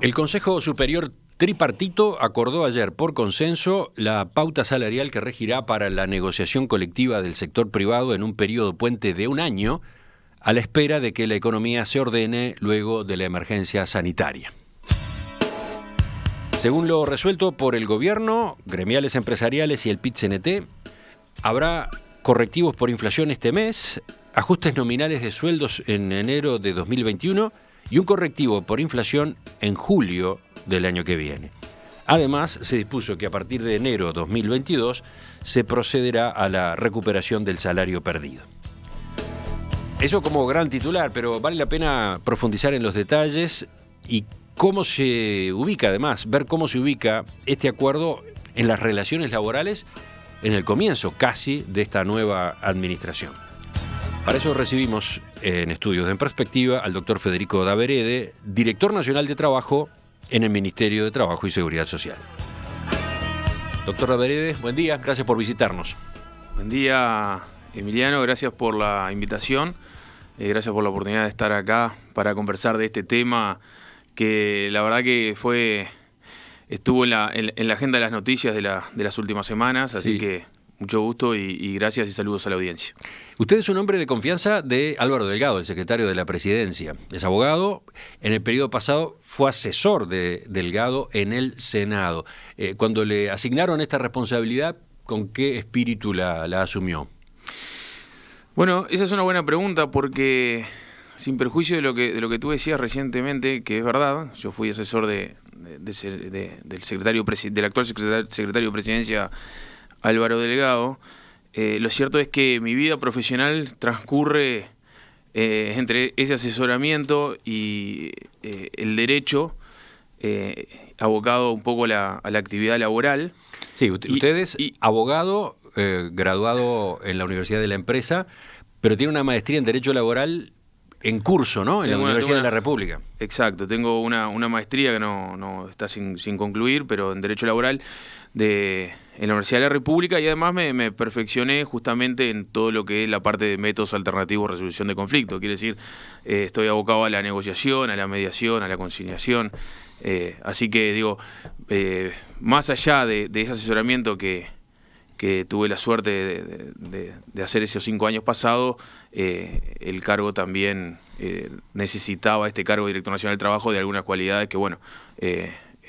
El Consejo Superior Tripartito acordó ayer por consenso la pauta salarial que regirá para la negociación colectiva del sector privado en un periodo puente de un año, a la espera de que la economía se ordene luego de la emergencia sanitaria. Según lo resuelto por el gobierno, gremiales empresariales y el PIT-CNT, habrá correctivos por inflación este mes, ajustes nominales de sueldos en enero de 2021 y un correctivo por inflación en julio del año que viene. Además, se dispuso que a partir de enero 2022 se procederá a la recuperación del salario perdido. Eso como gran titular, pero vale la pena profundizar en los detalles y cómo se ubica, además, ver cómo se ubica este acuerdo en las relaciones laborales en el comienzo casi de esta nueva administración. Para eso recibimos en Estudios en Perspectiva al doctor Federico Daverede, director nacional de Trabajo en el Ministerio de Trabajo y Seguridad Social. Doctor Daverede, buen día, gracias por visitarnos. Buen día, Emiliano, gracias por la invitación, gracias por la oportunidad de estar acá para conversar de este tema que la verdad que estuvo en la agenda de las noticias de las últimas semanas, así que mucho gusto y gracias y saludos a la audiencia. Usted es un hombre de confianza de Álvaro Delgado, el secretario de la Presidencia. Es abogado, en el periodo pasado fue asesor de Delgado en el Senado. Cuando le asignaron esta responsabilidad, ¿con qué espíritu la asumió? Bueno, esa es una buena pregunta porque, sin perjuicio de lo que tú decías recientemente, que es verdad, yo fui asesor del actual secretario de Presidencia, Álvaro Delgado. Lo cierto es que mi vida profesional transcurre entre ese asesoramiento y el derecho, abocado un poco a la actividad laboral. Sí, usted es abogado, graduado en la Universidad de la Empresa, pero tiene una maestría en Derecho Laboral en curso, ¿no? En la Universidad de la República. Exacto, tengo una maestría que no está sin concluir, pero en Derecho Laboral en la Universidad de la República, y además me perfeccioné justamente en todo lo que es la parte de métodos alternativos de resolución de conflictos. Quiere decir, estoy abocado a la negociación, a la mediación, a la conciliación. Así que digo, más allá de ese asesoramiento que tuve la suerte de hacer esos 5 años pasados, el cargo también necesitaba, este cargo de director nacional del trabajo, de algunas cualidades que, bueno,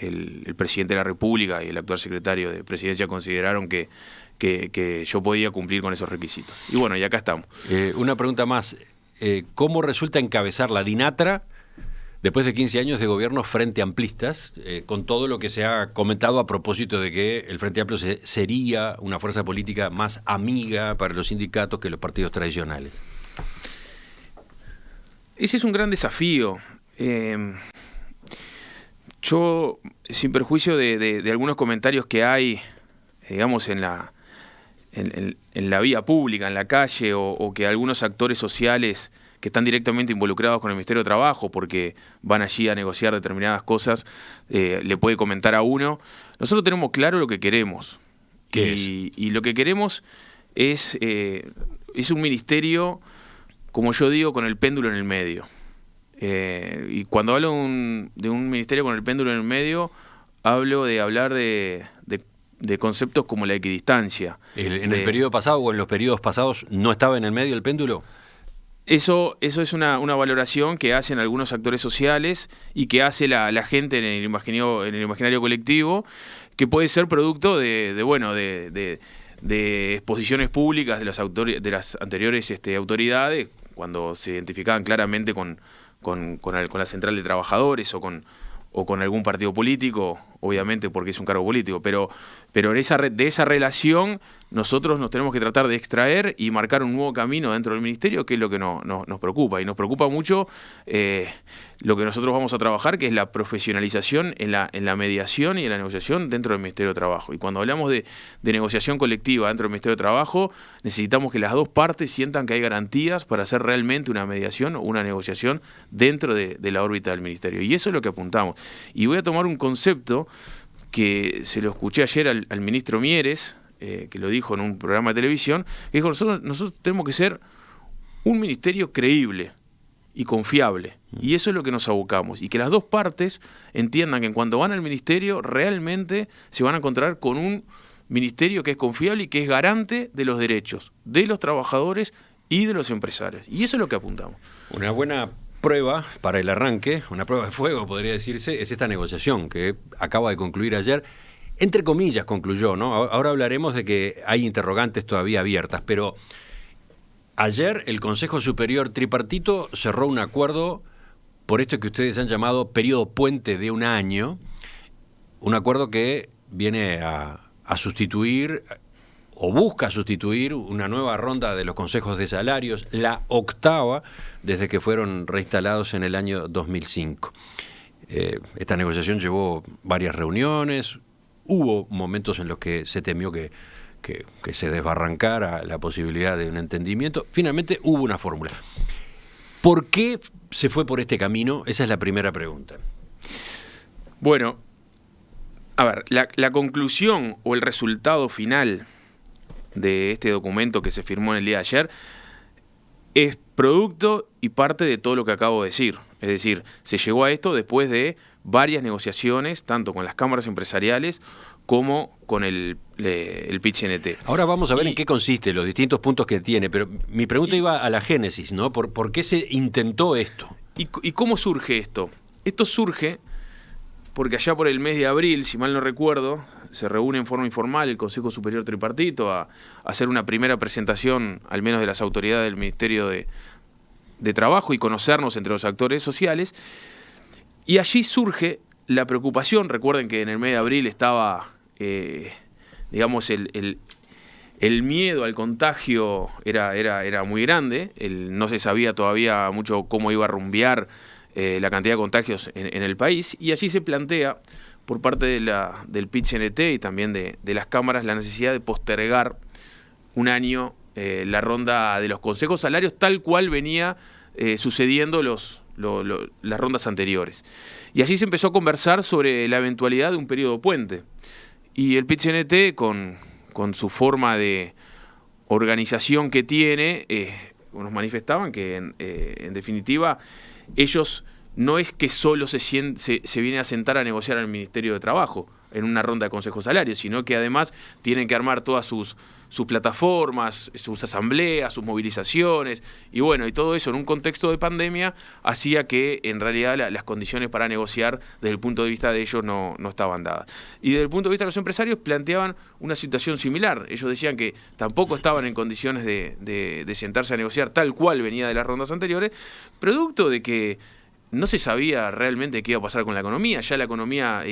el presidente de la República y el actual secretario de Presidencia consideraron que yo podía cumplir con esos requisitos. Y bueno, y acá estamos. Una pregunta más. ¿Cómo resulta encabezar la DINATRA después de 15 años de gobierno frente amplistas, con todo lo que se ha comentado a propósito de que el Frente Amplio sería una fuerza política más amiga para los sindicatos que los partidos tradicionales? Ese es un gran desafío. Yo, sin perjuicio de algunos comentarios que hay, digamos, en la vía pública, en la calle, o que algunos actores sociales que están directamente involucrados con el Ministerio de Trabajo porque van allí a negociar determinadas cosas, le puede comentar a uno. Nosotros tenemos claro lo que queremos. ¿Qué es? Y lo que queremos es un ministerio, como yo digo, con el péndulo en el medio. Y cuando hablo de un ministerio con el péndulo en el medio, hablo de hablar de conceptos como la equidistancia. ¿En el periodo pasado o en los periodos pasados no estaba en el medio el péndulo? Eso es una valoración que hacen algunos actores sociales y que hace la gente en el imaginario colectivo, que puede ser producto de exposiciones públicas de las anteriores autoridades, cuando se identificaban claramente con la central de trabajadores o con algún partido político, obviamente porque es un cargo político, pero de esa relación nosotros nos tenemos que tratar de extraer y marcar un nuevo camino dentro del ministerio, que es lo que nos preocupa. Y nos preocupa mucho lo que nosotros vamos a trabajar, que es la profesionalización en la mediación y en la negociación dentro del Ministerio de Trabajo. Y cuando hablamos de negociación colectiva dentro del Ministerio de Trabajo, necesitamos que las dos partes sientan que hay garantías para hacer realmente una mediación o una negociación dentro de la órbita del Ministerio. Y eso es lo que apuntamos. Y voy a tomar un concepto que se lo escuché ayer al ministro Mieres, que lo dijo en un programa de televisión, que dijo, nosotros tenemos que ser un ministerio creíble. y confiable. Y eso es lo que nos abocamos. Y que las dos partes entiendan que en cuanto van al ministerio, realmente se van a encontrar con un ministerio que es confiable y que es garante de los derechos de los trabajadores y de los empresarios. Y eso es lo que apuntamos. Una buena prueba para el arranque, una prueba de fuego podría decirse, es esta negociación que acaba de concluir ayer. Entre comillas concluyó, ¿no? Ahora hablaremos de que hay interrogantes todavía abiertas, pero ayer el Consejo Superior Tripartito cerró un acuerdo por esto que ustedes han llamado periodo puente de un año, un acuerdo que viene a sustituir o busca sustituir una nueva ronda de los consejos de salarios, la octava desde que fueron reinstalados en el año 2005. Esta negociación llevó varias reuniones, hubo momentos en los que se temió que se desbarrancara la posibilidad de un entendimiento. Finalmente hubo una fórmula. ¿Por qué se fue por este camino? Esa es la primera pregunta. Bueno, a ver, la conclusión o el resultado final de este documento que se firmó en el día de ayer es producto y parte de todo lo que acabo de decir. Es decir, se llegó a esto después de varias negociaciones, tanto con las cámaras empresariales como con el PIT-CNT. Ahora vamos a ver en qué consiste, los distintos puntos que tiene, pero mi pregunta iba a la génesis, ¿no? ¿Por qué se intentó esto? ¿Y cómo surge esto? Esto surge porque allá por el mes de abril, si mal no recuerdo, se reúne en forma informal el Consejo Superior Tripartito a hacer una primera presentación, al menos de las autoridades del Ministerio de Trabajo, y conocernos entre los actores sociales. Y allí surge la preocupación. Recuerden que en el mes de abril estaba, digamos, el miedo al contagio era muy grande. No se sabía todavía mucho cómo iba a rumbear la cantidad de contagios en el país. Y allí se plantea, por parte del PIT-CNT y también de las cámaras, la necesidad de postergar un año la ronda de los consejos salarios, tal cual venía sucediendo las rondas anteriores. Y allí se empezó a conversar sobre la eventualidad de un periodo puente. Y el PIT-CNT, con su forma de organización que tiene, nos manifestaban que en definitiva ellos no es que solo se viene a sentar a negociar al Ministerio de Trabajo en una ronda de consejos salarios, sino que además tienen que armar todas sus plataformas, sus asambleas, sus movilizaciones, y bueno, y todo eso en un contexto de pandemia hacía que en realidad las condiciones para negociar desde el punto de vista de ellos no estaban dadas. Y desde el punto de vista de los empresarios planteaban una situación similar. Ellos decían que tampoco estaban en condiciones de sentarse a negociar tal cual venía de las rondas anteriores, producto de que no se sabía realmente qué iba a pasar con la economía. Ya la economía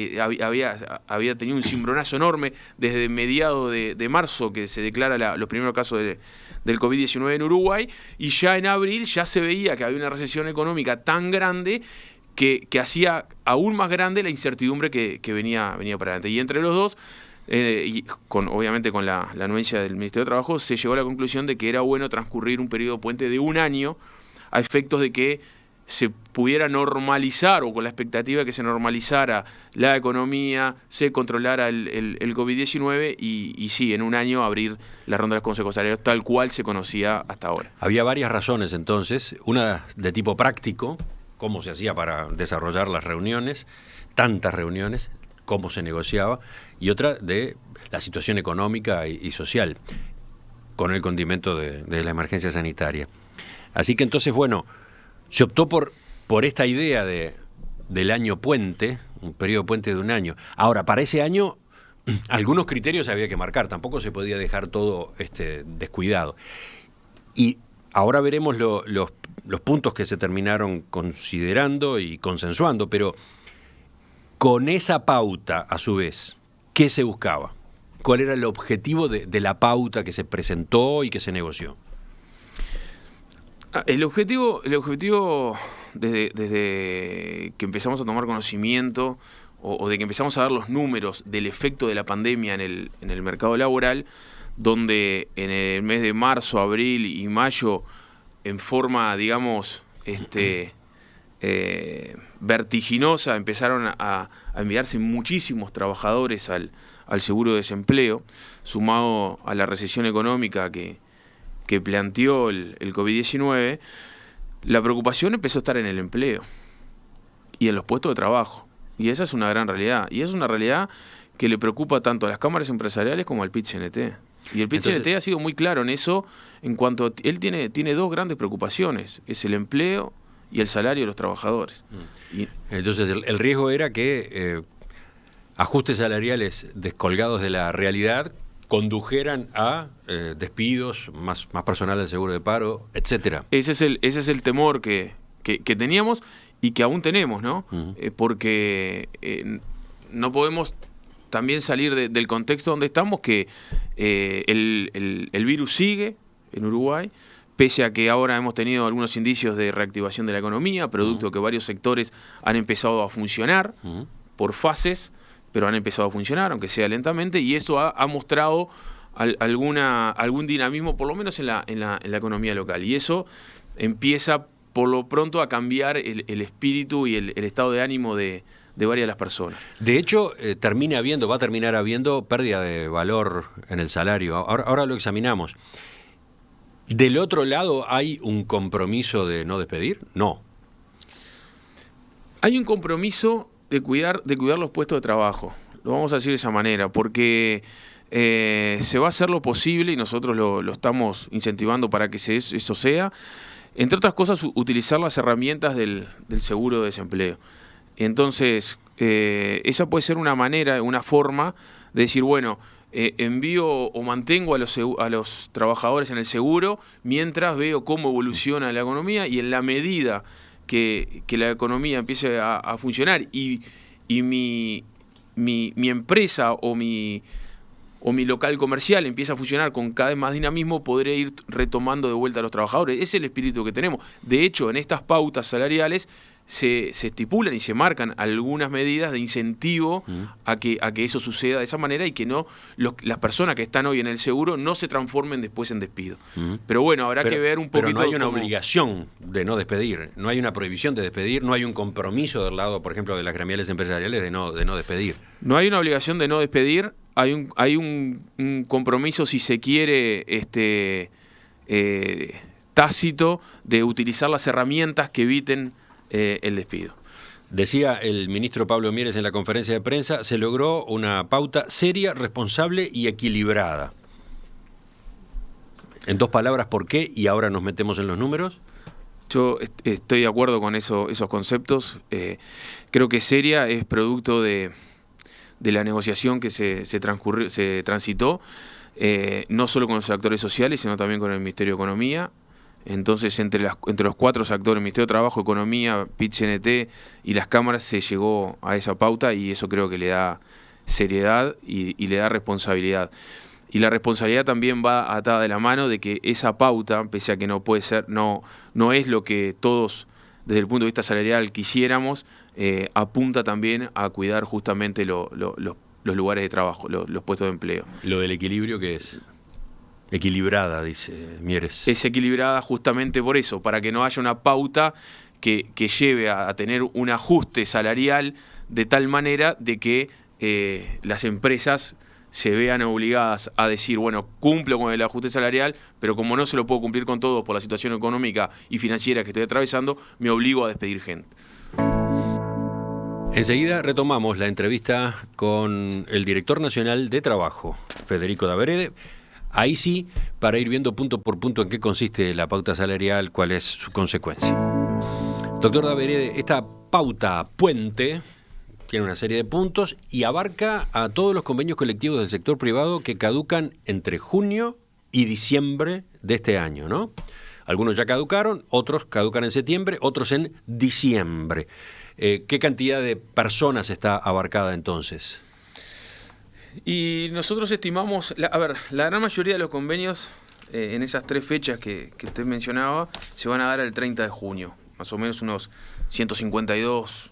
había tenido un cimbronazo enorme desde mediados de marzo, que se declara los primeros casos del COVID-19 en Uruguay, y ya en abril ya se veía que había una recesión económica tan grande que hacía aún más grande la incertidumbre que venía para adelante. Y entre los dos, y obviamente con la anuencia del Ministerio de Trabajo, se llegó a la conclusión de que era bueno transcurrir un periodo puente de un año a efectos de que se pudiera normalizar, o con la expectativa de que se normalizara la economía, se controlara el COVID-19 y sí, en un año abrir la ronda de los consejos salarios tal cual se conocía hasta ahora. Había varias razones entonces, una de tipo práctico, cómo se hacía para desarrollar las reuniones, tantas reuniones, cómo se negociaba, y otra de la situación económica y social, con el condimento de la emergencia sanitaria. Así que entonces, bueno, se optó por esta idea del año puente, un periodo puente de un año. Ahora, para ese año, algunos criterios había que marcar, tampoco se podía dejar todo descuidado. Y ahora veremos los puntos que se terminaron considerando y consensuando, pero con esa pauta, a su vez, ¿qué se buscaba? ¿Cuál era el objetivo de la pauta que se presentó y que se negoció? El objetivo desde que empezamos a tomar conocimiento o de que empezamos a ver los números del efecto de la pandemia en el mercado laboral, donde en el mes de marzo, abril y mayo, en forma, digamos, vertiginosa, empezaron a enviarse muchísimos trabajadores al seguro de desempleo, sumado a la recesión económica que planteó el COVID-19, La preocupación empezó a estar en el empleo y en los puestos de trabajo. Y esa es una gran realidad. Y es una realidad que le preocupa tanto a las cámaras empresariales como al PIT-CNT. Y el PIT-CNT ha sido muy claro en eso, en cuanto a, él tiene dos grandes preocupaciones, es el empleo y el salario de los trabajadores. Y, entonces el riesgo era que ajustes salariales descolgados de la realidad condujeran a despidos, más personal del seguro de paro, etcétera. ese es el temor que teníamos y que aún tenemos, ¿no? Porque no podemos también salir del contexto donde estamos, que el virus sigue en Uruguay, pese a que ahora hemos tenido algunos indicios de reactivación de la economía, producto de que varios sectores han empezado a funcionar por fases, pero han empezado a funcionar, aunque sea lentamente, y eso ha mostrado algún dinamismo, por lo menos en la economía local. Y eso empieza, por lo pronto, a cambiar el espíritu y el estado de ánimo de varias de las personas. De hecho, va a terminar habiendo pérdida de valor en el salario. Ahora lo examinamos. ¿Del otro lado hay un compromiso de no despedir? No. Hay un compromiso de cuidar los puestos de trabajo. Lo vamos a decir de esa manera, porque se va a hacer lo posible y nosotros lo estamos incentivando para que eso sea. Entre otras cosas, utilizar las herramientas del seguro de desempleo. Entonces, esa puede ser una manera, una forma de decir, bueno, envío o mantengo a los trabajadores en el seguro mientras veo cómo evoluciona la economía, y en la medida que la economía empiece a funcionar y mi empresa o mi local comercial empieza a funcionar con cada vez más dinamismo, podré ir retomando de vuelta a los trabajadores. Ese es el espíritu que tenemos. De hecho, en estas pautas salariales se estipulan y se marcan algunas medidas de incentivo a que eso suceda de esa manera, y que no las personas que están hoy en el seguro no se transformen después en despido. Pero bueno, habrá que ver un poquito. Pero no hay una obligación de no despedir, no hay una prohibición de despedir, no hay un compromiso del lado, por ejemplo, de las gremiales empresariales de no despedir. No hay una obligación de no despedir, hay un compromiso, si se quiere, tácito, de utilizar las herramientas que eviten el despido. Decía el ministro Pablo Mieres en la conferencia de prensa, se logró una pauta seria, responsable y equilibrada. En dos palabras, ¿por qué? Y ahora nos metemos en los números. Yo estoy de acuerdo con esos conceptos. Creo que seria es producto de la negociación que se transitó, no solo con los actores sociales, sino también con el Ministerio de Economía. Entonces, entre los cuatro actores, Ministerio de Trabajo, Economía, PIT-CNT y las cámaras, se llegó a esa pauta, y eso creo que le da seriedad y le da responsabilidad. Y la responsabilidad también va atada de la mano de que esa pauta, pese a que no puede ser, no es lo que todos desde el punto de vista salarial quisiéramos, apunta también a cuidar justamente los lugares de trabajo, los puestos de empleo. ¿Lo del equilibrio qué es? Equilibrada, dice Mieres. Es equilibrada justamente por eso, para que no haya una pauta que lleve a tener un ajuste salarial de tal manera de que las empresas se vean obligadas a decir, bueno, cumplo con el ajuste salarial, pero como no se lo puedo cumplir con todos por la situación económica y financiera que estoy atravesando, me obligo a despedir gente. Enseguida retomamos la entrevista con el director nacional de Trabajo, Federico Daverede. Ahí sí, para ir viendo punto por punto en qué consiste la pauta salarial, cuál es su consecuencia. Doctor Daverede, esta pauta puente tiene una serie de puntos y abarca a todos los convenios colectivos del sector privado que caducan entre junio y diciembre de este año, ¿no? Algunos ya caducaron, otros caducan en septiembre, otros en diciembre. ¿Qué cantidad de personas está abarcada entonces? Y nosotros estimamos, la gran mayoría de los convenios en esas tres fechas que usted mencionaba se van a dar el 30 de junio, más o menos unos 152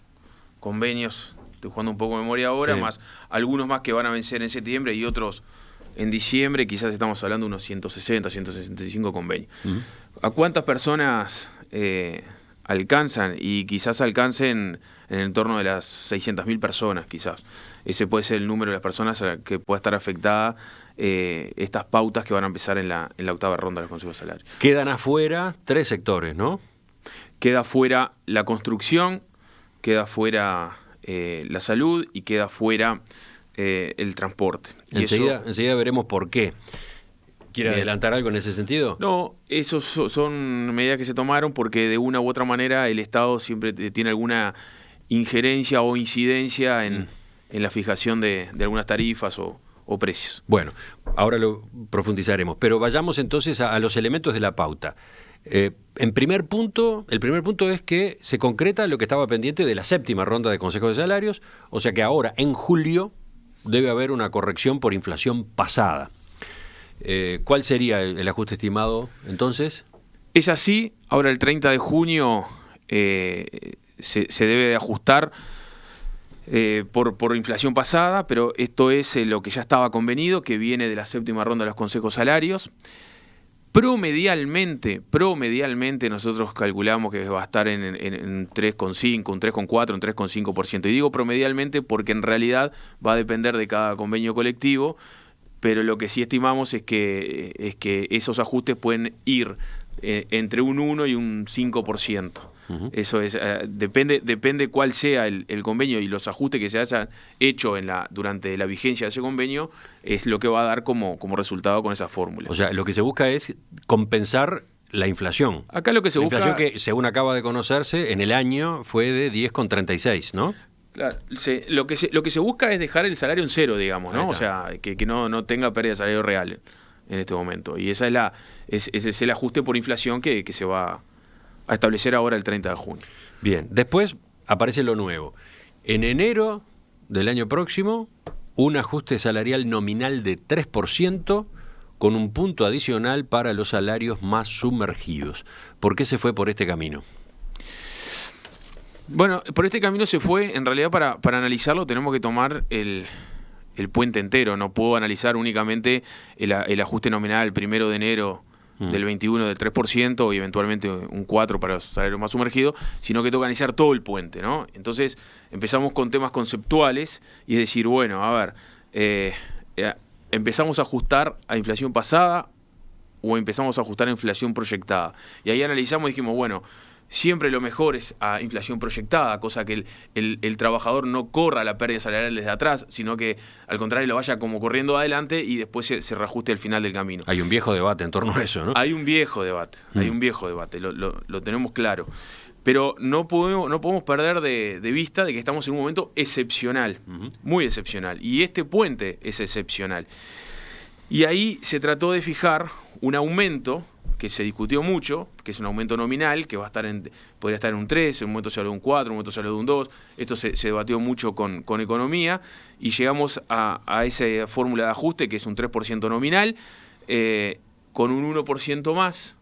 convenios, estoy jugando un poco de memoria ahora, sí, más algunos más que van a vencer en septiembre y otros en diciembre, quizás estamos hablando de unos 160, 165 convenios. ¿A cuántas personas alcanzan? Y quizás alcancen en el entorno de las 600.000 personas, quizás. Ese puede ser el número de las personas a las que pueda estar afectada estas pautas que van a empezar en la octava ronda de los consejos salarios. Quedan afuera tres sectores, ¿no? Queda fuera la construcción, queda fuera la salud y queda fuera el transporte. Y enseguida veremos por qué. ¿Quiere adelantar algo en ese sentido? No, esos son medidas que se tomaron porque de una u otra manera el Estado siempre tiene alguna injerencia o incidencia en la fijación de algunas tarifas o precios. Bueno, ahora lo profundizaremos, pero vayamos entonces a los elementos de la pauta. El primer punto es que se concreta lo que estaba pendiente de la 7ª ronda de Consejo de Salarios, o sea que ahora, en julio, debe haber una corrección por inflación pasada. ¿Cuál sería el ajuste estimado entonces? Es así, ahora el 30 de junio se debe de ajustar por inflación pasada, pero esto es lo que ya estaba convenido, que viene de la 7ª ronda de los consejos salarios. Promedialmente nosotros calculamos que va a estar en 3,5, un 3,4, un 3,5%. Y digo promedialmente porque en realidad va a depender de cada convenio colectivo, pero lo que sí estimamos es que esos ajustes pueden ir entre un 1 y un 5%. Eso es, depende cuál sea el convenio y los ajustes que se hayan hecho durante la vigencia de ese convenio, es lo que va a dar como resultado con esa fórmula. O sea, lo que se busca es compensar la inflación. Acá lo que se busca... La inflación que, según acaba de conocerse, en el año fue de 10,36, ¿no? Claro, lo que se busca es dejar el salario en cero, digamos, ¿no? O sea, que no tenga pérdida de salario real en este momento. Y ese es el ajuste por inflación que se va a establecer ahora el 30 de junio. Bien, después aparece lo nuevo. En enero del año próximo, un ajuste salarial nominal de 3% con un punto adicional para los salarios más sumergidos. ¿Por qué se fue por este camino? Bueno, por este camino se fue, en realidad para analizarlo tenemos que tomar el puente entero. No puedo analizar únicamente el ajuste nominal el 1 de enero del 21 del 3% y eventualmente un 4% para los salarios más sumergidos, sino que tengo que analizar todo el puente, ¿no? Entonces empezamos con temas conceptuales y es decir, bueno, a ver, empezamos a ajustar a inflación pasada o empezamos a ajustar a inflación proyectada. Y ahí analizamos y dijimos, bueno, siempre lo mejor es a inflación proyectada, cosa que el trabajador no corra la pérdida salarial desde atrás, sino que al contrario lo vaya como corriendo adelante y después se reajuste al final del camino. Hay un viejo debate en torno a eso, ¿no? Hay un viejo debate, lo tenemos claro. Pero no podemos perder de vista de que estamos en un momento excepcional, muy excepcional, y este puente es excepcional. Y ahí se trató de fijar un aumento que se discutió mucho, que es un aumento nominal, que podría estar en un 3, en un momento se habló de un 4, en un momento se habló de un 2, esto se debatió mucho con economía, y llegamos a esa fórmula de ajuste, que es un 3% nominal, con un 1% más,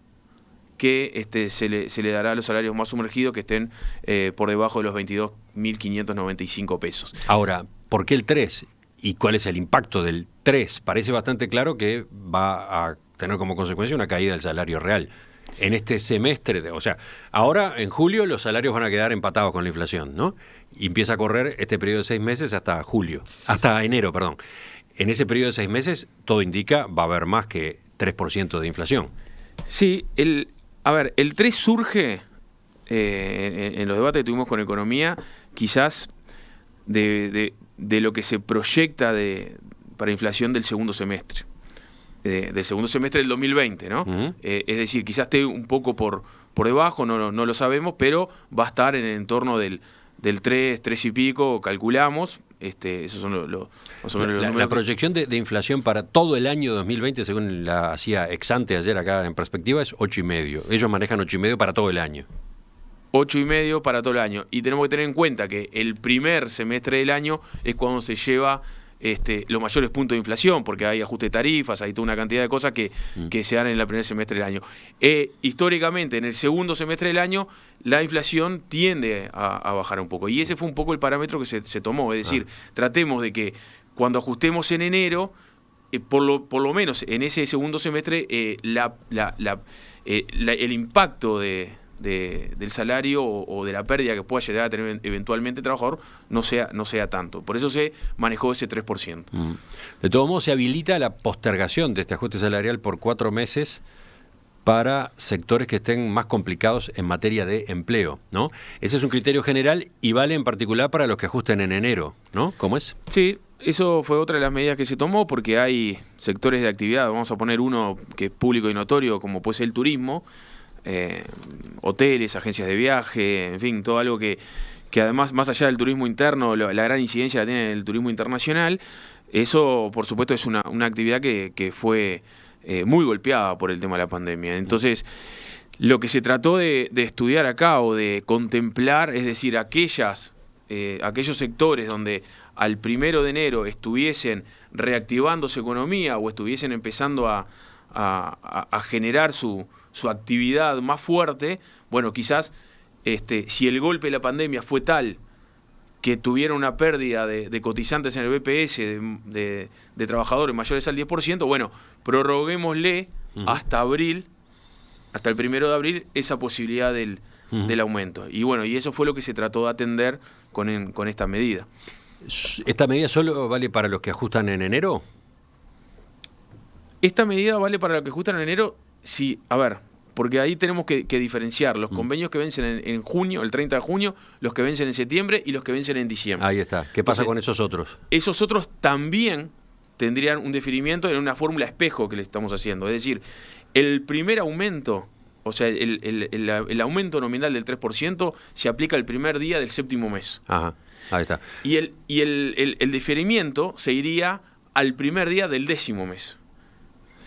que se le dará a los salarios más sumergidos que estén por debajo de los 22.595 pesos. Ahora, ¿por qué el 3? ¿Y cuál es el impacto del 3? Parece bastante claro que va a tener como consecuencia una caída del salario real. En este semestre, o sea, ahora en julio los salarios van a quedar empatados con la inflación, ¿no? Y empieza a correr este periodo de 6 meses hasta enero, perdón. En ese periodo de 6 meses, todo indica, va a haber más que 3% de inflación. Sí, el 3 surge en los debates que tuvimos con economía, quizás de lo que se proyecta para inflación del segundo semestre. Del segundo semestre del 2020, ¿no? Es decir, quizás esté un poco por debajo, no lo sabemos, pero va a estar en el entorno del 3 y pico, calculamos. Esos son más o menos los números. La proyección de inflación para todo el año 2020, según la hacía Exante ayer acá en Perspectiva, es 8,5. Ellos manejan 8,5 para todo el año. 8,5 para todo el año. Y tenemos que tener en cuenta que el primer semestre del año es cuando se lleva los mayores puntos de inflación, porque hay ajuste de tarifas, hay toda una cantidad de cosas que se dan en el primer semestre del año. Históricamente, en el segundo semestre del año, la inflación tiende a bajar un poco. Y ese fue un poco el parámetro que se tomó. Es decir, tratemos de que cuando ajustemos en enero, por lo menos en ese segundo semestre, el impacto del salario o de la pérdida que pueda llegar a tener eventualmente el trabajador no sea tanto. Por eso se manejó ese 3%. De todos modos, se habilita la postergación de este ajuste salarial por 4 meses para sectores que estén más complicados en materia de empleo, ¿no? Ese es un criterio general y vale en particular para los que ajusten en enero, ¿no? ¿Cómo es? Sí, eso fue otra de las medidas que se tomó porque hay sectores de actividad, vamos a poner uno que es público y notorio, como puede ser el turismo, hoteles, agencias de viaje, en fin, todo algo que además, más allá del turismo interno, la gran incidencia la tiene en el turismo internacional. Eso, por supuesto, es una actividad que fue muy golpeada por el tema de la pandemia. Entonces, lo que se trató de estudiar acá o de contemplar, es decir, aquellos sectores donde al 1 de enero estuviesen reactivando su economía o estuviesen empezando a generar su actividad más fuerte, bueno, quizás si el golpe de la pandemia fue tal que tuvieron una pérdida de cotizantes en el BPS, de trabajadores mayores al 10%, bueno, prorroguémosle hasta abril, hasta el 1 de abril, esa posibilidad del aumento. Y bueno, y eso fue lo que se trató de atender con esta medida. ¿Esta medida solo vale para los que ajustan en enero? Esta medida vale para los que ajustan en enero, sí, a ver, porque ahí tenemos que diferenciar los convenios que vencen en junio, el 30 de junio, los que vencen en septiembre y los que vencen en diciembre. Ahí está. ¿Qué pasa con esos otros? Esos otros también tendrían un deferimiento en una fórmula espejo que le estamos haciendo. Es decir, el primer aumento, o sea, el aumento nominal del 3% se aplica el primer día del séptimo mes. Ajá, ahí está. Y el deferimiento se iría al primer día del 10º mes.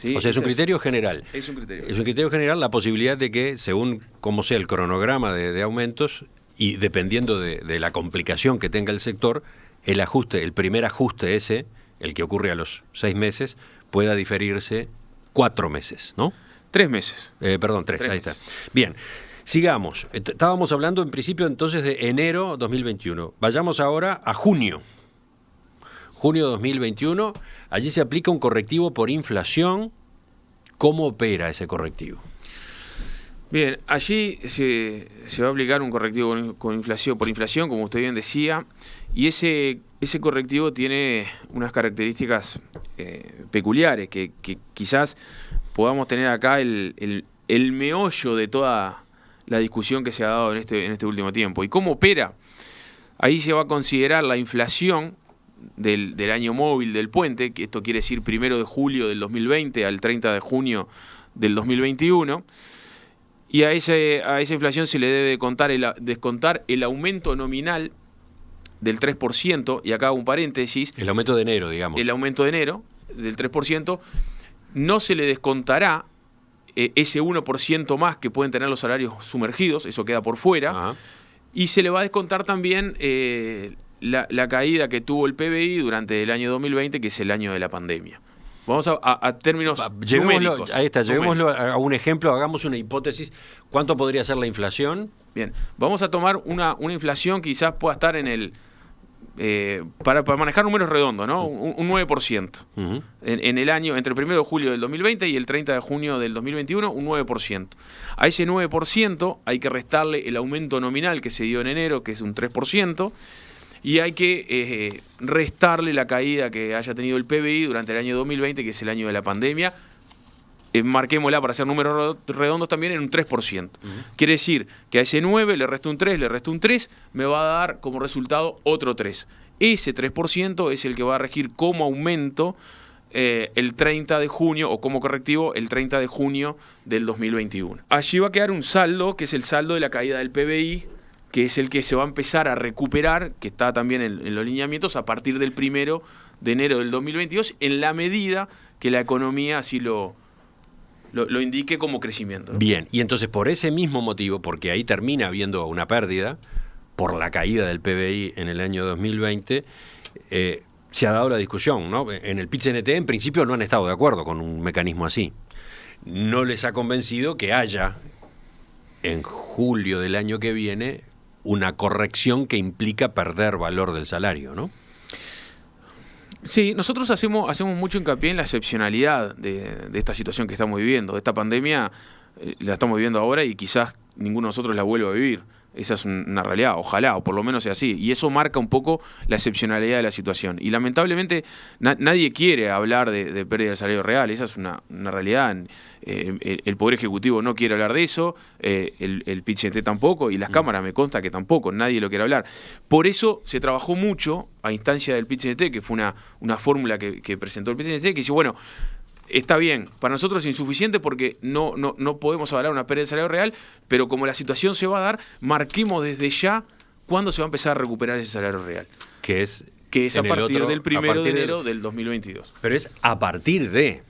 ¿Sí? O sea, es un criterio general. Es un criterio. Es un criterio general la posibilidad de que, según cómo sea el cronograma de aumentos, y dependiendo de la complicación que tenga el sector, el primer ajuste ese, el que ocurre a los 6 meses, pueda diferirse 4 meses, ¿no? 3 meses. Perdón, 3, ahí está. Bien, sigamos. Estábamos hablando en principio entonces de enero 2021. Vayamos ahora a junio. Junio 2021, allí se aplica un correctivo por inflación. ¿Cómo opera ese correctivo? Bien, allí se va a aplicar un correctivo por inflación, como usted bien decía, y ese correctivo tiene unas características peculiares que quizás podamos tener acá el meollo de toda la discusión que se ha dado en este último tiempo. ¿Y cómo opera? Ahí se va a considerar la inflación del año móvil del puente, que esto quiere decir 1 de julio del 2020 al 30 de junio del 2021, y a esa inflación se le debe descontar el aumento nominal del 3%, y acá hago un paréntesis. El aumento de enero, digamos. El aumento de enero del 3%, no se le descontará ese 1% más que pueden tener los salarios sumergidos, eso queda por fuera. Ajá. Y se le va a descontar también la caída que tuvo el PBI durante el año 2020, que es el año de la pandemia. Vamos a términos numéricos. Ahí está, llevémoslo a un ejemplo, hagamos una hipótesis. ¿Cuánto podría ser la inflación? Bien, vamos a tomar una inflación que quizás pueda estar en el... para manejar números redondos, ¿no? Un 9%. Uh-huh. En el año, entre el 1 de julio del 2020 y el 30 de junio del 2021, un 9%. A ese 9% hay que restarle el aumento nominal que se dio en enero, que es un 3%, y hay que restarle la caída que haya tenido el PBI durante el año 2020, que es el año de la pandemia. Marquémosla para hacer números redondos también en un 3%. Uh-huh. Quiere decir que a ese 9 le resto un 3, me va a dar como resultado otro 3. Ese 3% es el que va a regir como aumento el 30 de junio o como correctivo el 30 de junio del 2021. Allí va a quedar un saldo, que es el saldo de la caída del PBI, que es el que se va a empezar a recuperar, que está también en los lineamientos, a partir del 1 de enero del 2022, en la medida que la economía así lo indique como crecimiento, ¿no? Bien, y entonces por ese mismo motivo, porque ahí termina habiendo una pérdida por la caída del PBI en el año 2020, se ha dado la discusión, ¿no? En el PIT-CNT en principio no han estado de acuerdo con un mecanismo así. No les ha convencido que haya en julio del año que viene una corrección que implica perder valor del salario, ¿no? Sí, nosotros hacemos mucho hincapié en la excepcionalidad de esta situación que estamos viviendo. Esta pandemia la estamos viviendo ahora y quizás ninguno de nosotros la vuelva a vivir. Esa es una realidad, ojalá, o por lo menos sea así. Y eso marca un poco la excepcionalidad de la situación. Y lamentablemente nadie quiere hablar de pérdida del salario real, esa es una realidad. El Poder Ejecutivo no quiere hablar de eso, el PIT-CNT tampoco, y las cámaras me consta que tampoco, nadie lo quiere hablar. Por eso se trabajó mucho a instancia del PIT-CNT, que fue una fórmula que presentó el PIT-CNT, que dice, bueno, está bien, para nosotros es insuficiente porque no podemos hablar de una pérdida de salario real, pero como la situación se va a dar, marquemos desde ya cuándo se va a empezar a recuperar ese salario real. Que es a partir del 1 de enero del 2022. Pero es a partir de...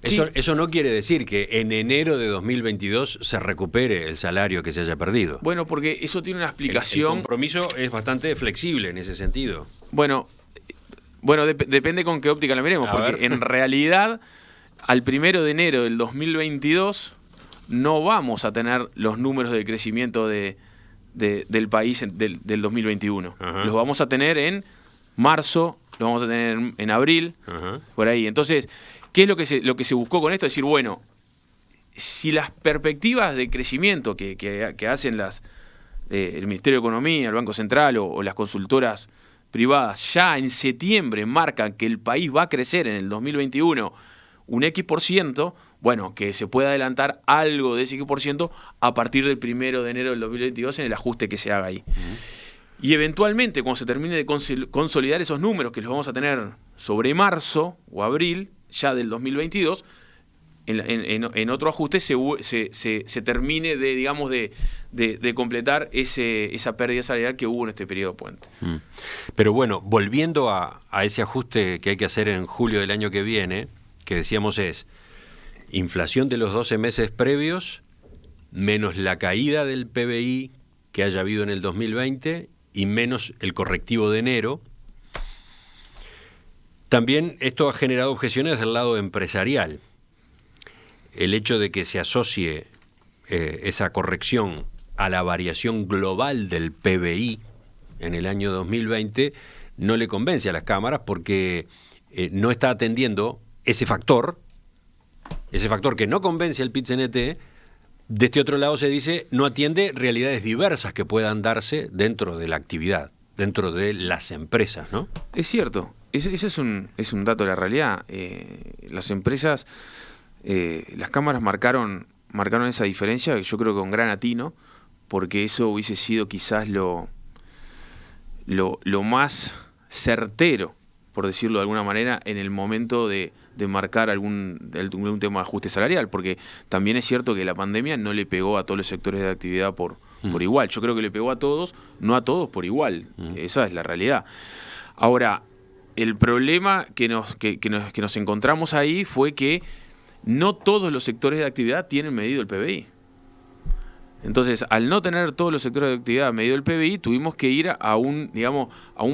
Eso no quiere decir que en enero de 2022 se recupere el salario que se haya perdido. Bueno, porque eso tiene una explicación... El compromiso es bastante flexible en ese sentido. Bueno, depende con qué óptica la miremos, porque en realidad... Al 1 de enero del 2022 no vamos a tener los números de crecimiento del país del 2021. Ajá. Los vamos a tener en marzo, los vamos a tener en abril, ajá, por ahí. Entonces, ¿qué es lo que se buscó con esto? Es decir, bueno, si las perspectivas de crecimiento que hacen el Ministerio de Economía, el Banco Central o las consultoras privadas ya en septiembre marcan que el país va a crecer en el 2021 un X%, bueno, que se pueda adelantar algo de ese X% a partir del 1 de enero del 2022 en el ajuste que se haga ahí. Y eventualmente, cuando se termine de consolidar esos números, que los vamos a tener sobre marzo o abril ya del 2022, en otro ajuste se termine de completar esa pérdida salarial que hubo en este periodo puente. Pero bueno, volviendo a ese ajuste que hay que hacer en julio del año que viene, que decíamos es inflación de los 12 meses previos menos la caída del PBI que haya habido en el 2020 y menos el correctivo de enero. También esto ha generado objeciones del lado empresarial. El hecho de que se asocie esa corrección a la variación global del PBI en el año 2020 no le convence a las cámaras porque no está atendiendo ese factor que no convence al PIT-CNT. De este otro lado se dice no atiende realidades diversas que puedan darse dentro de la actividad, dentro de las empresas, ¿no? Es cierto, ese es un dato de la realidad. Las empresas, las cámaras marcaron esa diferencia, yo creo que con gran atino, porque eso hubiese sido quizás lo más certero, por decirlo de alguna manera, en el momento de marcar algún tema de ajuste salarial, porque también es cierto que la pandemia no le pegó a todos los sectores de actividad por igual. Yo creo que le pegó a todos, no a todos por igual. Esa es la realidad. Ahora, el problema que nos encontramos ahí fue que no todos los sectores de actividad tienen medido el PBI. Entonces, al no tener todos los sectores de actividad medido el PBI, tuvimos que ir a un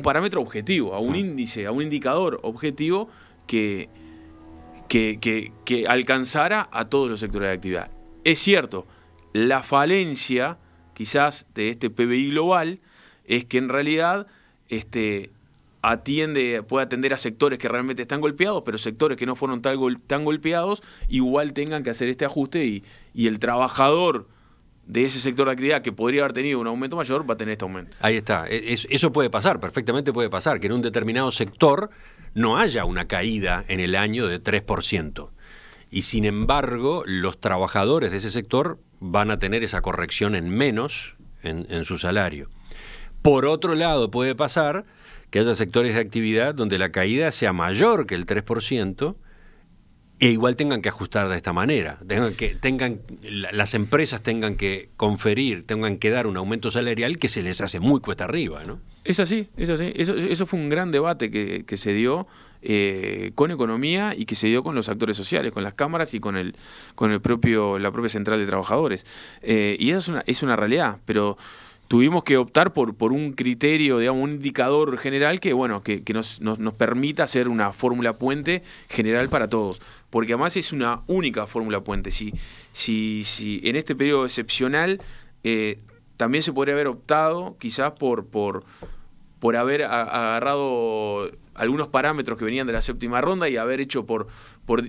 parámetro objetivo, a un índice, a un indicador objetivo que alcanzara a todos los sectores de actividad. Es cierto, la falencia quizás de este PBI global es que en realidad puede atender a sectores que realmente están golpeados, pero sectores que no fueron tan golpeados igual tengan que hacer este ajuste y el trabajador de ese sector de actividad que podría haber tenido un aumento mayor va a tener este aumento. Ahí está. Eso puede pasar, perfectamente puede pasar, que en un determinado sector no haya una caída en el año de 3%. Y sin embargo, los trabajadores de ese sector van a tener esa corrección en menos en su salario. Por otro lado, puede pasar que haya sectores de actividad donde la caída sea mayor que el 3%, e igual tengan que ajustar de esta manera, las empresas tengan que conferir, tengan que dar un aumento salarial que se les hace muy cuesta arriba, ¿no? Es así. Eso fue un gran debate que se dio con economía y que se dio con los actores sociales, con las cámaras y con la propia central de trabajadores. Y eso es una realidad, pero tuvimos que optar por un criterio, digamos, un indicador general que nos permita hacer una fórmula puente general para todos. Porque además es una única fórmula puente. Si en este periodo excepcional también se podría haber optado quizás por haber agarrado algunos parámetros que venían de la séptima ronda y haber hecho por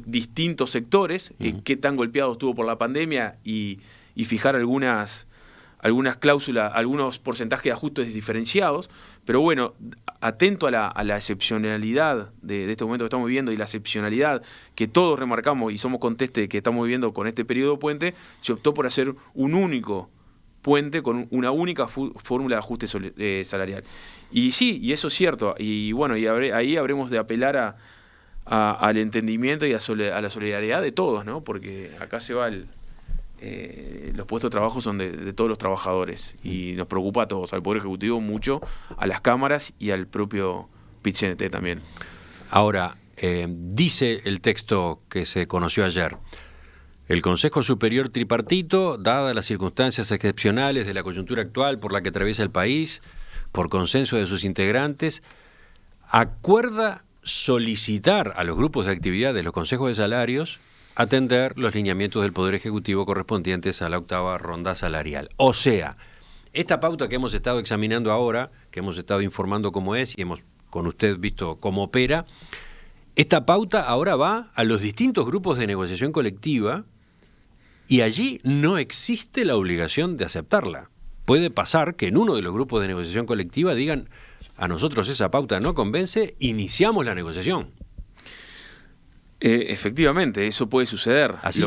distintos sectores qué tan golpeados estuvo por la pandemia y fijar algunas algunas cláusulas, algunos porcentajes de ajustes diferenciados, pero bueno, atento a la excepcionalidad de este momento que estamos viviendo y la excepcionalidad que todos remarcamos y somos conteste que estamos viviendo con este periodo puente, se optó por hacer un único puente con una única fórmula de ajuste salarial. Y sí, y eso es cierto, y bueno, y ahí habremos de apelar al entendimiento y a la solidaridad de todos, ¿no? Porque acá se va los puestos de trabajo son de todos los trabajadores y nos preocupa a todos, al Poder Ejecutivo mucho, a las cámaras y al propio PIT-CNT también. Ahora, dice el texto que se conoció ayer: el Consejo Superior Tripartito, dadas las circunstancias excepcionales de la coyuntura actual por la que atraviesa el país, por consenso de sus integrantes, acuerda solicitar a los grupos de actividad de los consejos de salarios atender los lineamientos del Poder Ejecutivo correspondientes a la 8ª ronda salarial. O sea, esta pauta que hemos estado examinando ahora, que hemos estado informando cómo es y hemos con usted visto cómo opera, esta pauta ahora va a los distintos grupos de negociación colectiva y allí no existe la obligación de aceptarla. Puede pasar que en uno de los grupos de negociación colectiva digan: a nosotros esa pauta no convence, iniciamos la negociación. Efectivamente, eso puede suceder. Así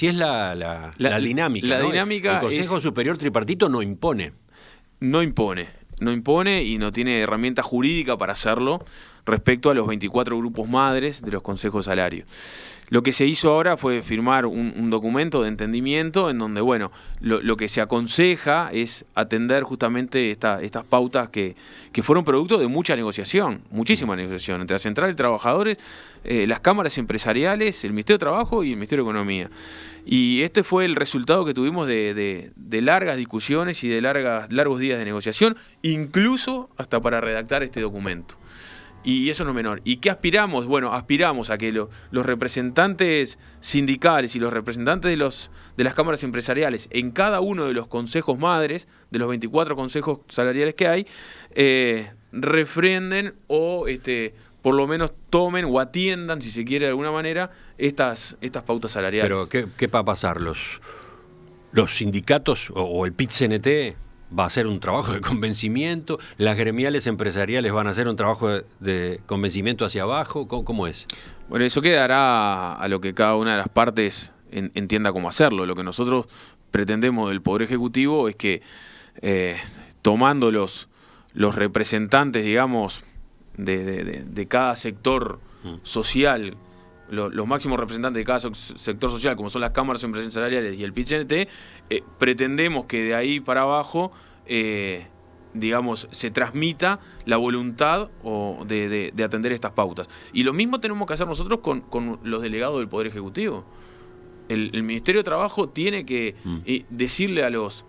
es la dinámica. La ¿no? dinámica el Consejo Superior Tripartito no impone. No impone y no tiene herramienta jurídica para hacerlo respecto a los 24 grupos madres de los consejos de salario. Lo que se hizo ahora fue firmar un documento de entendimiento en donde, bueno, lo que se aconseja es atender justamente estas pautas que fueron producto de mucha negociación, muchísima negociación entre la Central de Trabajadores, las cámaras empresariales, el Ministerio de Trabajo y el Ministerio de Economía. Y este fue el resultado que tuvimos de largas discusiones y de largos días de negociación, incluso hasta para redactar este documento. Y eso no es menor. ¿Y qué aspiramos? Bueno, aspiramos a que los representantes sindicales y los representantes de las cámaras empresariales en cada uno de los consejos madres, de los 24 consejos salariales que hay, refrenden o por lo menos tomen o atiendan, si se quiere de alguna manera, estas pautas salariales. Pero, ¿qué va a pasar? ¿Los sindicatos o el PIT-CNT va a hacer un trabajo de convencimiento? ¿Las gremiales empresariales van a hacer un trabajo de convencimiento hacia abajo? ¿Cómo es? Bueno, eso quedará a lo que cada una de las partes entienda cómo hacerlo. Lo que nosotros pretendemos del Poder Ejecutivo es que, tomando los representantes, digamos, de cada sector social, los máximos representantes de cada sector social, como son las cámaras empresariales y el PIT-CNT, pretendemos que de ahí para abajo, digamos, se transmita la voluntad de atender estas pautas. Y lo mismo tenemos que hacer nosotros con los delegados del Poder Ejecutivo. El Ministerio de Trabajo tiene que decirle a los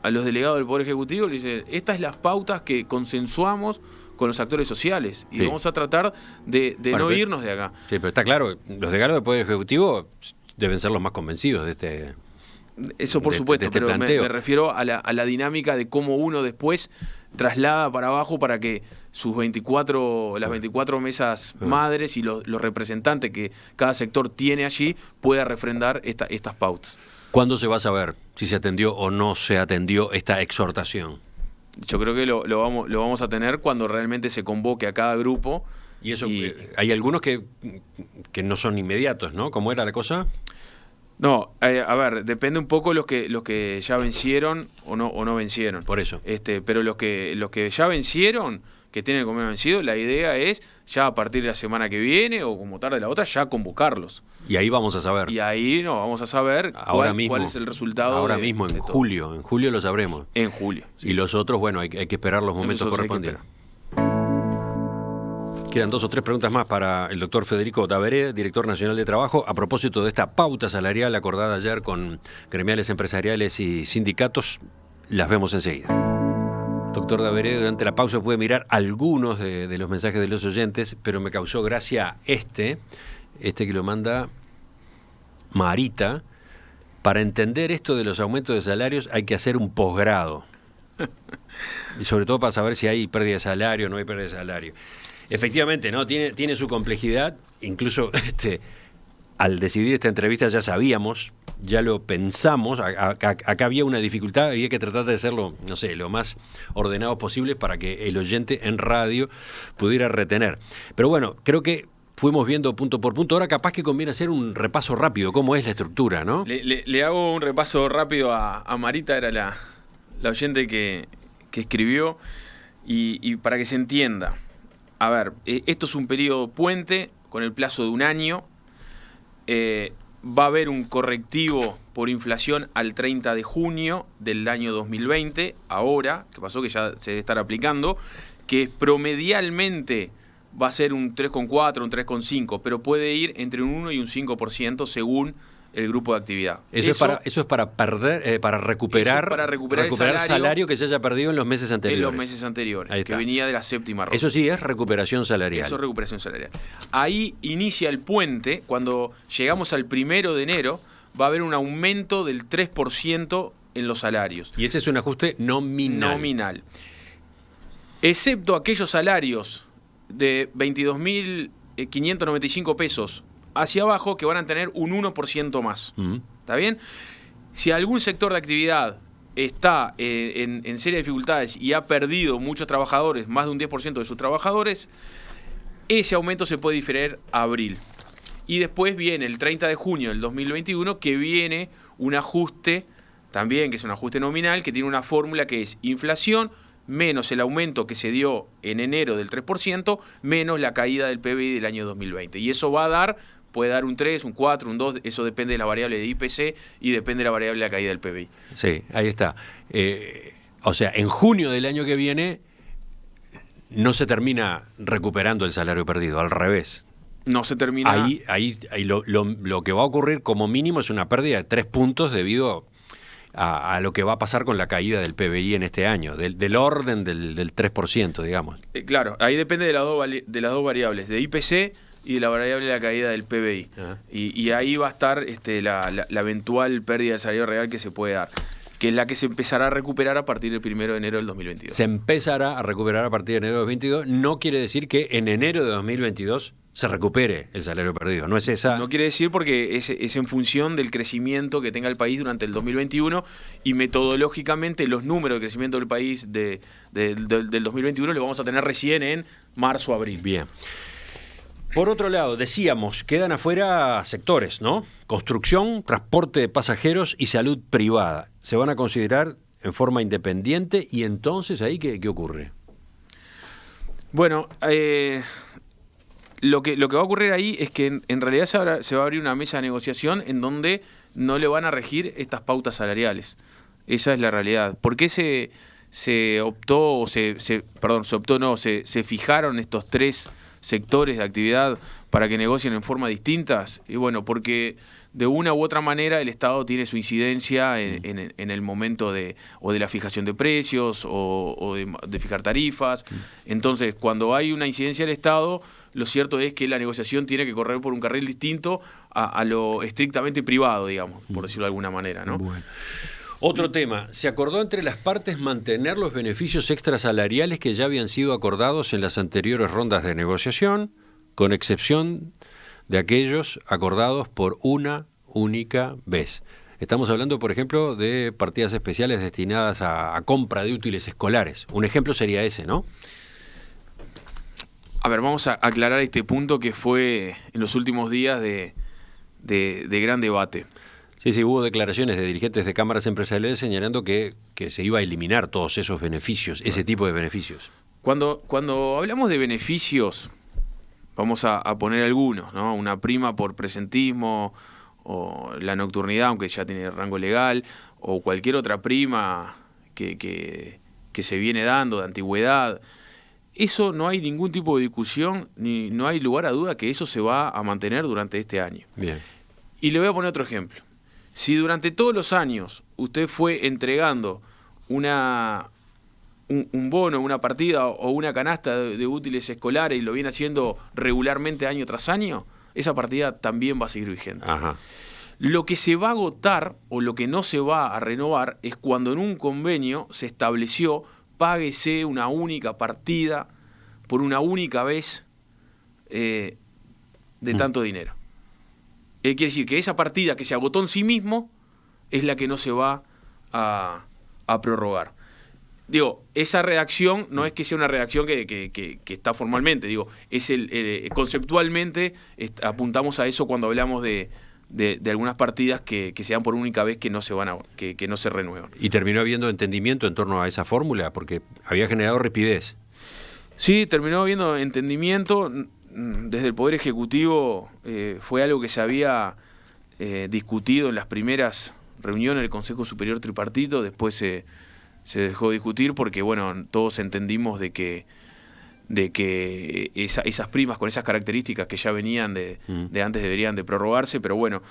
delegados del Poder Ejecutivo, le dice: estas son las pautas que consensuamos con los actores sociales y vamos a tratar de no irnos de acá. Sí, pero está claro, los delegados del Poder Ejecutivo deben ser los más convencidos de este. Eso por supuesto, pero me refiero a la dinámica de cómo uno después traslada para abajo para que las 24 mesas madres y los representantes que cada sector tiene allí pueda refrendar estas pautas. ¿Cuándo se va a saber si se atendió o no se atendió esta exhortación? Yo creo que lo vamos a tener cuando realmente se convoque a cada grupo. Y eso, hay algunos que no son inmediatos, ¿no? ¿Cómo era la cosa? No, a ver, depende un poco los que ya vencieron o no vencieron. Por eso. Pero los que ya vencieron, que tienen el convenio vencido, la idea es ya a partir de la semana que viene o como tarde la otra, ya convocarlos. Y ahí vamos a saber. Y ahí vamos a saber cuál es el resultado. Ahora mismo, en julio. En julio lo sabremos. En julio. Sí. Y los otros, bueno, hay que esperar los momentos correspondientes. Quedan 2 o 3 preguntas más para el doctor Federico Daveré, director nacional de Trabajo, a propósito de esta pauta salarial acordada ayer con gremiales empresariales y sindicatos. Las vemos enseguida. Doctor Daveré, durante la pausa puede mirar algunos de los mensajes de los oyentes, pero me causó gracia este que lo manda Marita. Para entender esto de los aumentos de salarios hay que hacer un posgrado. Y sobre todo para saber si hay pérdida de salario o no hay pérdida de salario. Efectivamente, ¿no? Tiene su complejidad. Incluso al decidir esta entrevista ya sabíamos ya lo pensamos. Acá había una dificultad, había que tratar de hacerlo, no sé, lo más ordenado posible para que el oyente en radio pudiera retener. Pero bueno, creo que fuimos viendo punto por punto. Ahora capaz que conviene hacer un repaso rápido, cómo es la estructura, ¿no? Le hago un repaso rápido a Marita, era la oyente que escribió, y para que se entienda. A ver, esto es un periodo puente con el plazo de un año. Va a haber un correctivo por inflación al 30 de junio del año 2020, ahora, que pasó que ya se debe estar aplicando, que promedialmente va a ser un 3,4, un 3,5, pero puede ir entre un 1 y un 5% según el grupo de actividad. Eso es para perder, para recuperar el salario que se haya perdido en los meses anteriores. En los meses anteriores, que venía de la séptima ronda. Eso sí es recuperación salarial. Eso es recuperación salarial. Ahí inicia el puente. Cuando llegamos al 1 de enero, va a haber un aumento del 3% en los salarios. Y ese es un ajuste nominal. Excepto aquellos salarios de 22.595 pesos hacia abajo, que van a tener un 1% más. ¿Está bien? Si algún sector de actividad está en serias dificultades y ha perdido muchos trabajadores, más de un 10% de sus trabajadores, ese aumento se puede diferir a abril. Y después viene el 30 de junio del 2021, que viene un ajuste, también que es un ajuste nominal, que tiene una fórmula que es inflación menos el aumento que se dio en enero del 3%, menos la caída del PBI del año 2020. Y eso va a dar, puede dar un 3, un 4, un 2, eso depende de la variable de IPC y depende de la variable de la caída del PBI. Sí, ahí está. O sea, en junio del año que viene no se termina recuperando el salario perdido, al revés. No se termina. Ahí lo que va a ocurrir como mínimo es una pérdida de 3 puntos debido a lo que va a pasar con la caída del PBI en este año, del orden del 3%, digamos. Claro, ahí depende de las dos variables, de IPC y de la variable de la caída del PBI. Y ahí va a estar la eventual pérdida del salario real que se puede dar, que es la que se empezará a recuperar a partir del 1 de enero del 2022. Se empezará a recuperar a partir de enero de 2022. No quiere decir que en enero de 2022 se recupere el salario perdido. No es esa. No quiere decir, porque es en función del crecimiento que tenga el país durante el 2021, y metodológicamente los números de crecimiento del país del 2021 los vamos a tener recién en marzo, abril. Bien. Por otro lado, decíamos, quedan afuera sectores, ¿no? Construcción, transporte de pasajeros y salud privada. Se van a considerar en forma independiente, y entonces ahí ¿qué ocurre? Bueno, lo que va a ocurrir ahí es que en realidad se va a abrir una mesa de negociación en donde no le van a regir estas pautas salariales. Esa es la realidad. ¿Por qué se fijaron estos 3 sectores de actividad para que negocien en forma distintas? Y bueno, porque de una u otra manera el Estado tiene su incidencia en el momento de la fijación de precios o de fijar tarifas. Entonces, cuando hay una incidencia del Estado, lo cierto es que la negociación tiene que correr por un carril distinto a lo estrictamente privado, digamos, por decirlo de alguna manera, ¿no? Bueno. Otro tema, se acordó entre las partes mantener los beneficios extrasalariales que ya habían sido acordados en las anteriores rondas de negociación, con excepción de aquellos acordados por una única vez. Estamos hablando, por ejemplo, de partidas especiales destinadas a compra de útiles escolares. Un ejemplo sería ese, ¿no? A ver, vamos a aclarar este punto que fue en los últimos días de gran debate. Sí, hubo declaraciones de dirigentes de cámaras empresariales señalando que se iba a eliminar todos esos beneficios, ese tipo de beneficios. Cuando hablamos de beneficios, vamos a poner algunos, ¿no? Una prima por presentismo, o la nocturnidad, aunque ya tiene rango legal, o cualquier otra prima que se viene dando de antigüedad. Eso no hay ningún tipo de discusión, ni no hay lugar a duda que eso se va a mantener durante este año. Bien. Y le voy a poner otro ejemplo. Si durante todos los años usted fue entregando un bono, una partida o una canasta de útiles escolares y lo viene haciendo regularmente año tras año, esa partida también va a seguir vigente. Ajá. Lo que se va a agotar o lo que no se va a renovar es cuando en un convenio se estableció páguese una única partida por una única vez de tanto dinero. quiere decir que esa partida que se agotó en sí mismo es la que no se va a prorrogar. Digo, esa redacción no es que sea una redacción que está formalmente, digo, es conceptualmente apuntamos a eso cuando hablamos de algunas partidas que se dan por única vez que no se renuevan. ¿Y terminó habiendo entendimiento en torno a esa fórmula? Porque había generado rapidez. Sí, terminó habiendo entendimiento. Desde el Poder Ejecutivo fue algo que se había discutido en las primeras reuniones del Consejo Superior Tripartito, después se dejó discutir porque, bueno, todos entendimos de que esas primas con esas características que ya venían de antes deberían de prorrogarse, pero bueno,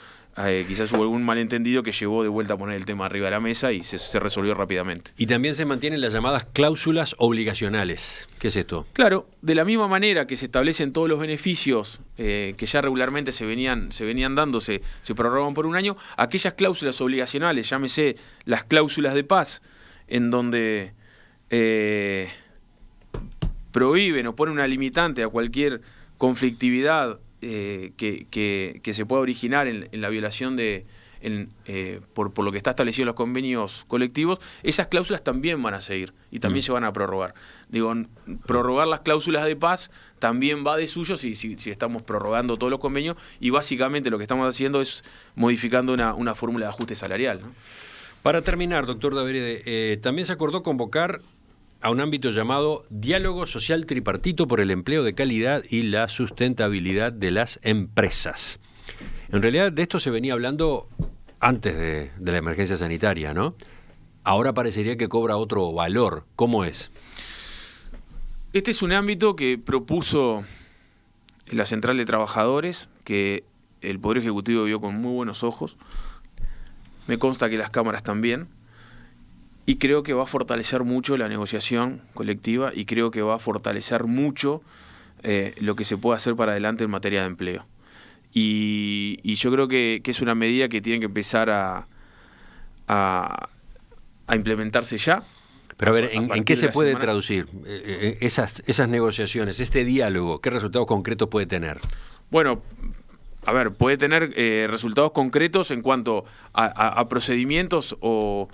quizás hubo algún malentendido que llevó de vuelta a poner el tema arriba de la mesa y se resolvió rápidamente. Y también se mantienen las llamadas cláusulas obligacionales. ¿Qué es esto? Claro, de la misma manera que se establecen todos los beneficios que ya regularmente se venían dando, se prorrogan por un año, aquellas cláusulas obligacionales, llámese las cláusulas de paz, en donde prohíben o ponen una limitante a cualquier conflictividad que se pueda originar en la violación por lo que está establecido en los convenios colectivos, esas cláusulas también van a seguir y también se van a prorrogar. Digo, prorrogar las cláusulas de paz también va de suyo si estamos prorrogando todos los convenios, y básicamente lo que estamos haciendo es modificando una fórmula de ajuste salarial, ¿no? Para terminar, doctor Daverede, también se acordó convocar a un ámbito llamado Diálogo Social Tripartito por el Empleo de Calidad y la Sustentabilidad de las Empresas. En realidad de esto se venía hablando antes de la emergencia sanitaria, ¿no? Ahora parecería que cobra otro valor. ¿Cómo es? Este es un ámbito que propuso la Central de Trabajadores, que el Poder Ejecutivo vio con muy buenos ojos. Me consta que las cámaras también. Y creo que va a fortalecer mucho la negociación colectiva y creo que va a fortalecer mucho lo que se puede hacer para adelante en materia de empleo. Y yo creo que es una medida que tiene que empezar a implementarse ya. Pero a ver, ¿en qué se puede traducir esas negociaciones, este diálogo? ¿Qué resultados concretos puede tener? Bueno, a ver, puede tener resultados concretos en cuanto a procedimientos o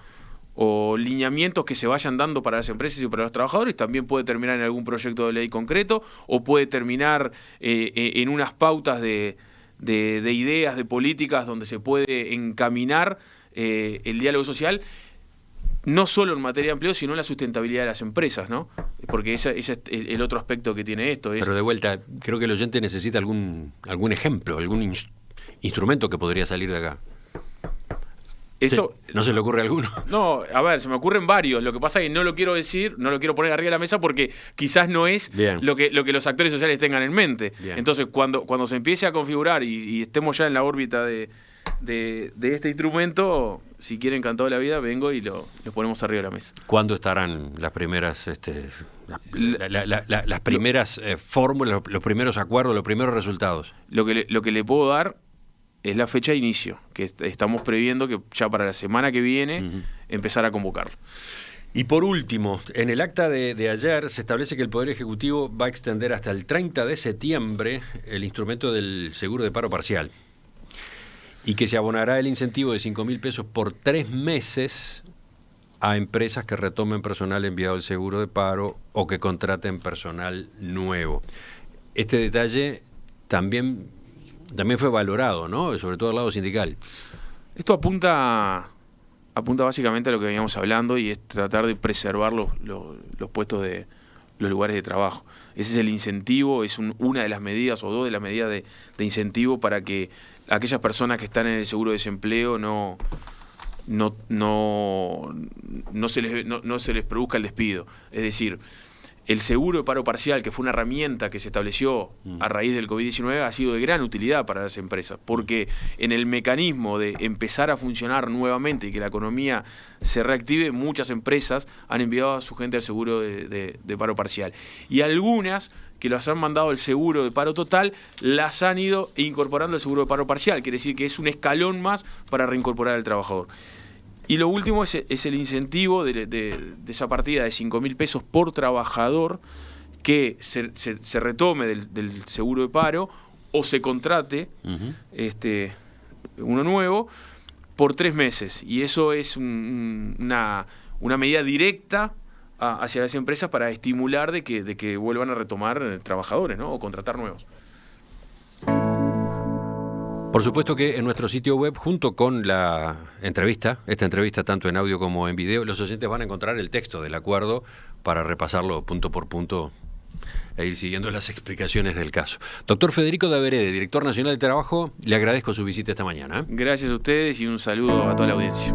lineamientos que se vayan dando para las empresas y para los trabajadores. También puede terminar en algún proyecto de ley concreto o puede terminar en unas pautas de ideas, de políticas donde se puede encaminar el diálogo social, no solo en materia de empleo, sino en la sustentabilidad de las empresas, ¿no? Porque ese es el otro aspecto que tiene esto. Pero de vuelta, creo que el oyente necesita algún ejemplo, algún instrumento que podría salir de acá. ¿No se le ocurre alguno? No, a ver, se me ocurren varios. Lo que pasa es que no lo quiero decir, no lo quiero poner arriba de la mesa porque quizás no es lo que los actores sociales tengan en mente. Bien. Entonces, cuando se empiece a configurar y estemos ya en la órbita de este instrumento, si quieren encantado de la vida, vengo y lo ponemos arriba de la mesa. ¿Cuándo estarán las primeras las primeras fórmulas, los primeros acuerdos, los primeros resultados? Lo que le puedo dar es la fecha de inicio, que estamos previendo que ya para la semana que viene empezar a convocarlo. Y por último, en el acta de ayer se establece que el Poder Ejecutivo va a extender hasta el 30 de septiembre el instrumento del seguro de paro parcial y que se abonará el incentivo de 5.000 pesos por 3 meses a empresas que retomen personal enviado al seguro de paro o que contraten personal nuevo. Este detalle también fue valorado, ¿no? Sobre todo al lado sindical. Esto apunta básicamente a lo que veníamos hablando y es tratar de preservar los puestos de los lugares de trabajo. Ese es el incentivo, es una de las medidas o dos de las medidas de incentivo para que aquellas personas que están en el seguro de desempleo no se les produzca el despido. Es decir, el seguro de paro parcial, que fue una herramienta que se estableció a raíz del COVID-19, ha sido de gran utilidad para las empresas, porque en el mecanismo de empezar a funcionar nuevamente y que la economía se reactive, muchas empresas han enviado a su gente al seguro de paro parcial. Y algunas que los han mandado al seguro de paro total, las han ido incorporando al seguro de paro parcial. Quiere decir que es un escalón más para reincorporar al trabajador. Y lo último es el incentivo de esa partida de 5.000 pesos por trabajador que se retome del seguro de paro o se contrate uno nuevo, por 3 meses. Y eso es una medida directa hacia las empresas para estimular de que vuelvan a retomar trabajadores, ¿no? O contratar nuevos. Por supuesto que en nuestro sitio web, junto con esta entrevista tanto en audio como en video, los oyentes van a encontrar el texto del acuerdo para repasarlo punto por punto e ir siguiendo las explicaciones del caso. Doctor Federico Daverede, director nacional de Trabajo, le agradezco su visita esta mañana. Gracias a ustedes y un saludo a toda la audiencia.